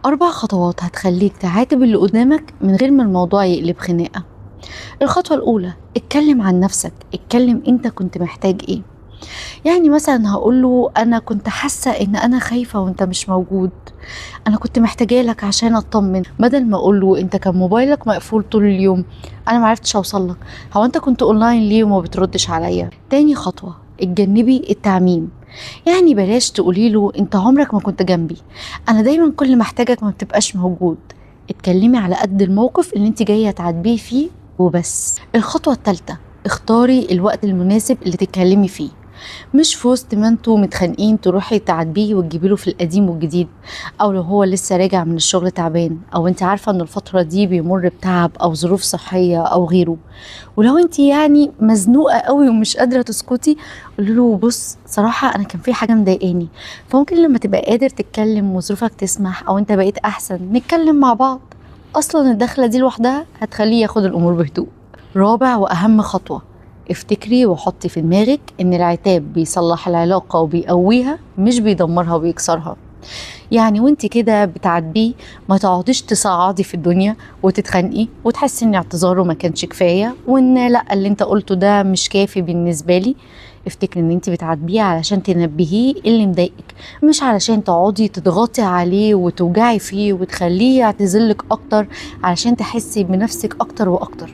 4 خطوات هتخليك تعاتب اللي قدامك من غير ما الموضوع يقلب خناقة. الخطوة الأولى، اتكلم عن نفسك، اتكلم انت كنت محتاج ايه. يعني مثلا هقوله انا كنت حاسة ان انا خايفة وانت مش موجود، انا كنت محتاجة لك عشان اطمن، بدل ما اقوله انت كان موبايلك مقفول طول اليوم انا معرفتش اوصل لك، هو انت كنت اونلاين ليه وما بتردش عليا. تاني خطوة، اتجنبي التعميم. يعني بلاش تقوليله انت عمرك ما كنت جنبي، انا دايما كل ما احتاجك ما بتبقاش موجود. اتكلمي على قد الموقف اللي انت جاية تعاتبيه فيه وبس. الخطوة الثالثة، اختاري الوقت المناسب اللي تتكلمي فيه، مش في وسط ما انتوا متخانقين تروحي تعاتبيه وتجيبي له في القديم والجديد، او لو هو لسه راجع من الشغل تعبان، او انت عارفه ان الفتره دي بيمر بتعب او ظروف صحيه او غيره. ولو انت يعني مزنوقه قوي ومش قادره تسكتي، قولي له بص صراحه انا كان في حاجه مضايقاني، فممكن لما تبقى قادر تتكلم وظروفك تسمح او انت بقيت احسن نتكلم مع بعض. اصلا الدخله دي لوحدها هتخليه ياخد الامور بهدوء. رابع واهم خطوه، افتكري وحطي في دماغك ان العتاب بيصلح العلاقة وبيقويها مش بيدمرها وبيكسرها. يعني وانت كده بتعاتبيه ما تقعديش تصعدي في الدنيا وتتخانقي وتحسي ان اعتذاره ما كانش كفاية وان لا اللي انت قلته ده مش كافي بالنسبة لي. افتكري ان انت بتعاتبيه علشان تنبهيه اللي مضايقك، مش علشان تقعدي تضغطي عليه وتوجعي فيه وتخليه يعتذرلك اكتر علشان تحسي بنفسك اكتر واكتر.